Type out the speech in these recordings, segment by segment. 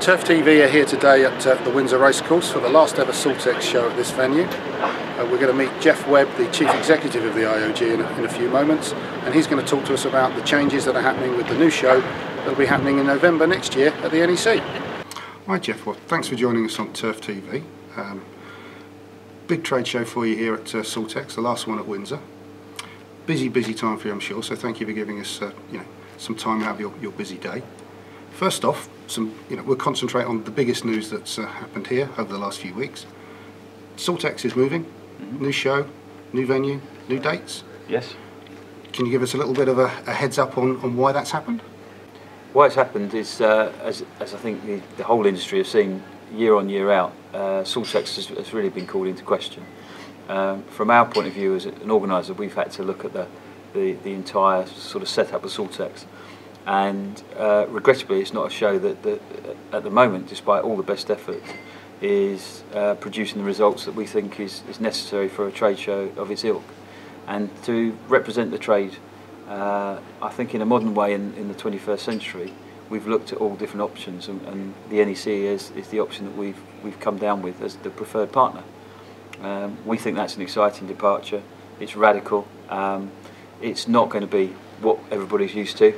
Turf TV are here today at the Windsor Racecourse for the last ever SALTEX show at this venue. We're going to meet Geoff Webb, the Chief Executive of the IOG in a few moments, and he's going to talk to us about the changes that are happening with the new show that will be happening in November next year at the NEC. Hi Geoff, well thanks for joining us on Turf TV. Big trade show for you here at SALTEX, the last one at Windsor. Busy time for you, I'm sure, so thank you for giving us some time out of your busy day. First off, we'll concentrate on the biggest news that's happened here over the last few weeks. SALTEX is moving, new show, new venue, new dates. Yes. Can you give us a little bit of a heads up on why that's happened? Why it's happened is, as I think the whole industry has seen year on year out, SALTEX has really been called into question. From our point of view as an organiser, we've had to look at the entire sort of setup of SALTEX. And regrettably, it's not a show that at the moment, despite all the best efforts, is producing the results that we think is necessary for a trade show of its ilk. And to represent the trade, I think in a modern way in the 21st century, we've looked at all different options, and the NEC is the option that we've come down with as the preferred partner. We think that's an exciting departure. It's radical. It's not going to be what everybody's used to.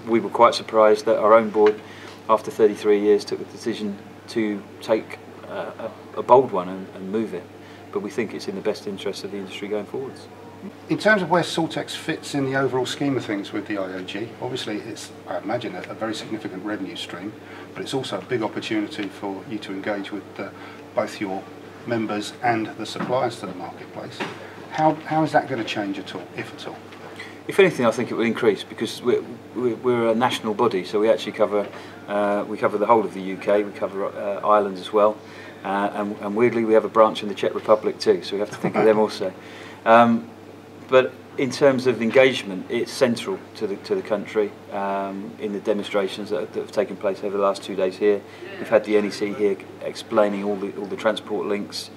We were quite surprised that our own board, after 33 years, took the decision to take a bold one and move it. But we think it's in the best interest of the industry going forwards. In terms of where SALTEX fits in the overall scheme of things with the IOG, obviously it's, I imagine, a very significant revenue stream, but it's also a big opportunity for you to engage with both your members and the suppliers to the marketplace. How is that going to change at all, if at all? If anything, I think it will increase, because we're a national body, so we actually cover the whole of the UK. We cover Ireland as well, and weirdly we have a branch in the Czech Republic too, so we have to think of them also. But in terms of engagement, it's central to the country in the demonstrations that have taken place over the last 2 days here. We've had the NEC here explaining all the transport links.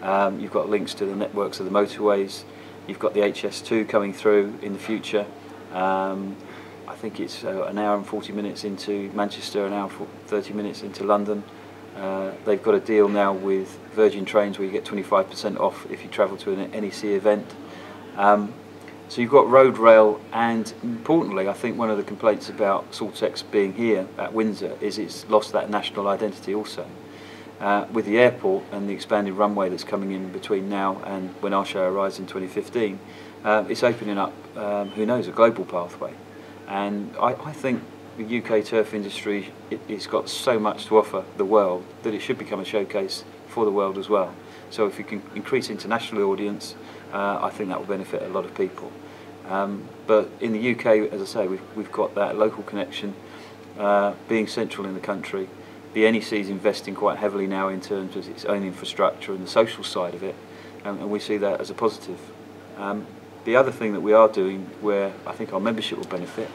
You've got links to the networks of the motorways. You've got the HS2 coming through in the future. I think it's an hour and 40 minutes into Manchester, an hour and 30 minutes into London. They've got a deal now with Virgin Trains where you get 25% off if you travel to an NEC event. So you've got road, rail, and importantly, I think one of the complaints about SALTEX being here at Windsor is it's lost that national identity also. With the airport and the expanded runway that's coming in between now and when our show arrives in 2015, it's opening up, who knows, a global pathway. And I think the UK turf industry, it's got so much to offer the world that it should become a showcase for the world as well. So if you can increase international audience, I think that will benefit a lot of people. But in the UK, as I say, we've got that local connection, being central in the country. The NEC is investing quite heavily now in terms of its own infrastructure and the social side of it, and we see that as a positive. The other thing that we are doing, where I think our membership will benefit,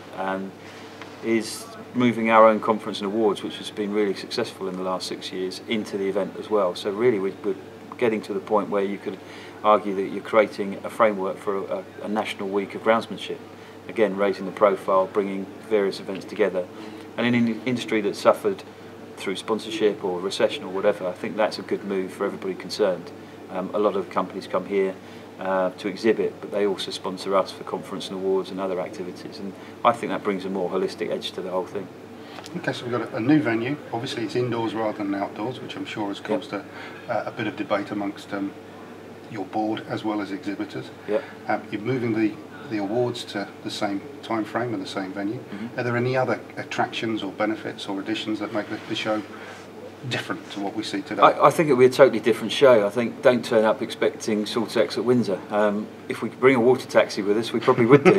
is moving our own conference and awards, which has been really successful in the last 6 years, into the event as well. So really we're getting to the point where you could argue that you're creating a framework for a national week of groundsmanship. Again, raising the profile, bringing various events together. And in an industry that suffered through sponsorship or recession or whatever, I think that's a good move for everybody concerned. A lot of companies come here to exhibit, but they also sponsor us for conference and awards and other activities, and I think that brings a more holistic edge to the whole thing. Okay, so we've got a new venue. Obviously it's indoors rather than outdoors, which I'm sure has caused a bit of debate amongst your board as well as exhibitors. Yep. You're moving the awards to the same time frame and the same venue. Are there any other attractions or benefits or additions that make the show different to what we see today? I think it'll be a totally different show. I think don't turn up expecting SALTEX at Windsor. If we could bring a water taxi with us, we probably would do.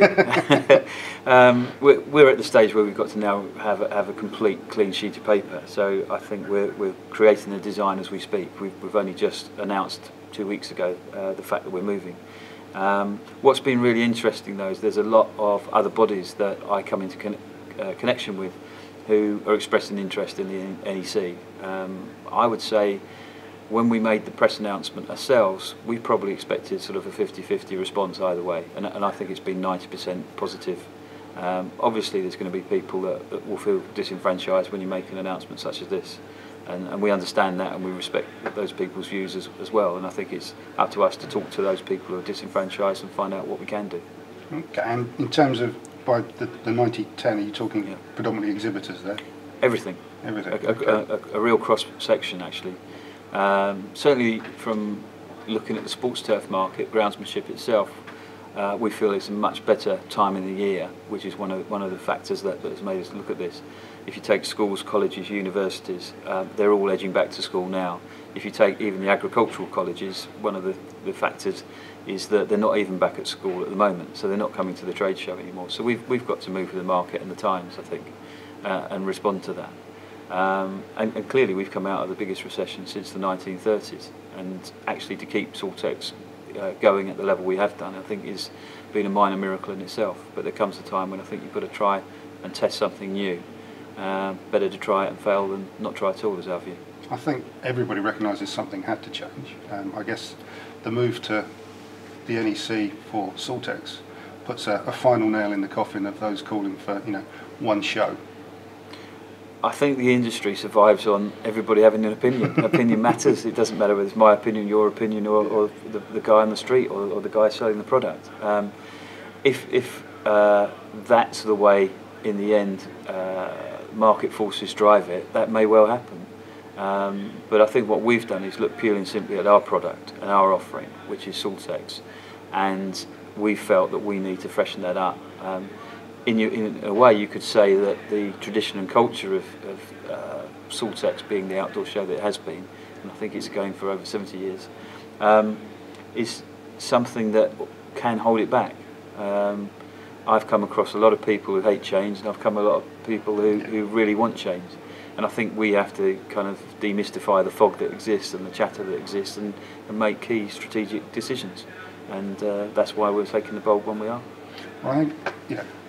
We're at the stage where we've got to now have a complete clean sheet of paper. So I think we're creating the design as we speak. We've only just announced 2 weeks ago the fact that we're moving. What's been really interesting though is there's a lot of other bodies that I come into connection with who are expressing interest in the NEC. I would say when we made the press announcement ourselves, we probably expected sort of a 50-50 response either way, and I think it's been 90% positive Obviously there's going to be people that will feel disenfranchised when you make an announcement such as this, and we understand that, and we respect those people's views as well, and I think it's up to us to talk to those people who are disenfranchised and find out what we can do. Okay, and in terms of by the 90-10, are you talking predominantly exhibitors there? Everything. Everything. A real cross section actually. Certainly from looking at the sports turf market, groundsmanship itself, we feel it's a much better time in the year, which is one of the factors that has made us look at this. If you take schools, colleges, universities, they're all edging back to school now. If you take even the agricultural colleges, one of the factors is that they're not even back at school at the moment, so they're not coming to the trade show anymore. So we've got to move with the market and the times, I think, and respond to that. And clearly we've come out of the biggest recession since the 1930s, and actually to keep SALTEX going at the level we have done, I think is been a minor miracle in itself. But there comes a time when I think you've got to try and test something new. Better to try it and fail than not try at all, is our view. I think everybody recognises something had to change. I guess the move to the NEC for SALTEX puts a final nail in the coffin of those calling for one show. I think the industry survives on everybody having an opinion. Opinion matters. It doesn't matter whether it's my opinion, your opinion, or the guy on the street, or the guy selling the product. If that's the way, in the end, market forces drive it, that may well happen. But I think what we've done is look purely and simply at our product and our offering, which is SALTEX, and we felt that we need to freshen that up. In a way, you could say that the tradition and culture of SALTEX being the outdoor show that it has been, and I think it's going for over 70 years, is something that can hold it back. I've come across a lot of people who hate change, and I've come a lot of people who really want change. And I think we have to kind of demystify the fog that exists and the chatter that exists, and make key strategic decisions. And that's why we're taking the bold one we are. Well, I think,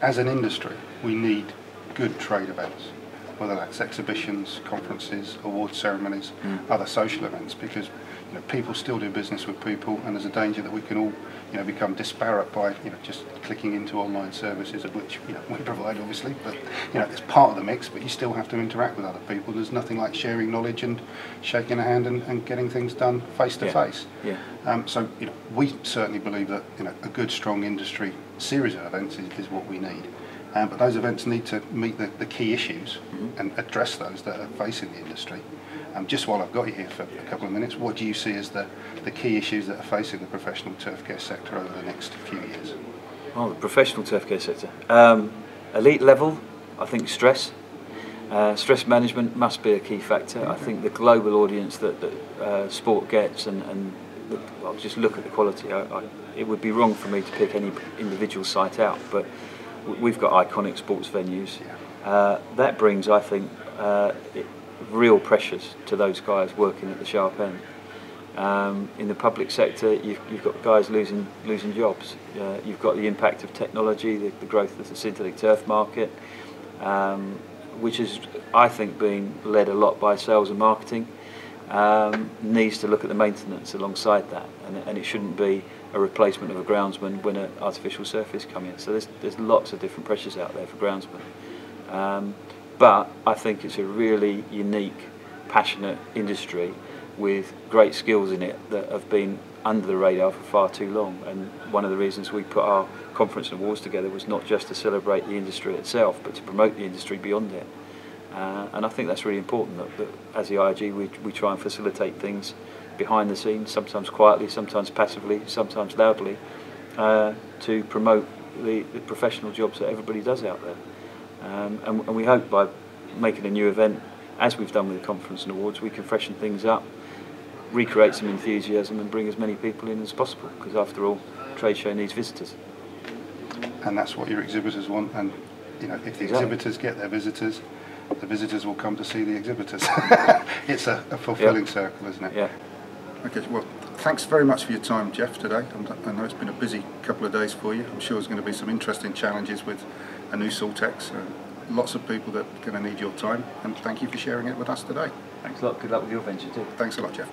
as an industry, we need good trade events, whether that's exhibitions, conferences, award ceremonies, other social events, because people still do business with people, and there's a danger that we can all become disparate by just clicking into online services, of which we provide obviously, but it's part of the mix. But you still have to interact with other people. There's nothing like sharing knowledge and shaking a hand and getting things done face to face. So we certainly believe that a good strong industry series of events is what we need. But those events need to meet the key issues and address those that are facing the industry. Just while I've got you here for a couple of minutes, what do you see as the key issues that are facing the professional turf care sector over the next few years? Well, the professional turf care sector. Elite level, I think stress. Stress management must be a key factor. I think the global audience that sport gets, and I'll just look at the quality. It would be wrong for me to pick any individual site out, but we've got iconic sports venues. That brings, I think, real pressures to those guys working at the sharp end. In the public sector, you've got guys losing jobs. You've got the impact of technology, the growth of the synthetic turf market, which is, I think, being led a lot by sales and marketing. Needs to look at the maintenance alongside that, and it shouldn't be a replacement of a groundsman when an artificial surface comes in. So there's lots of different pressures out there for groundsmen. But I think it's a really unique, passionate industry with great skills in it that have been under the radar for far too long. And one of the reasons we put our conference and awards together was not just to celebrate the industry itself, but to promote the industry beyond it. And I think that's really important, that as the IOG we try and facilitate things behind the scenes, sometimes quietly, sometimes passively, sometimes loudly, to promote the professional jobs that everybody does out there. And we hope by making a new event, as we've done with the conference and awards, we can freshen things up, recreate some enthusiasm, and bring as many people in as possible, because after all, trade show needs visitors. And that's what your exhibitors want, and if the exhibitors get their visitors, the visitors will come to see the exhibitors. It's a fulfilling circle, isn't it? Yeah. Okay, well, thanks very much for your time, Geoff, today. I know it's been a busy couple of days for you. I'm sure there's going to be some interesting challenges with a new SALTEX. Lots of people that are going to need your time, and thank you for sharing it with us today. Thanks a lot. Good luck with your venture too. Thanks a lot, Geoff.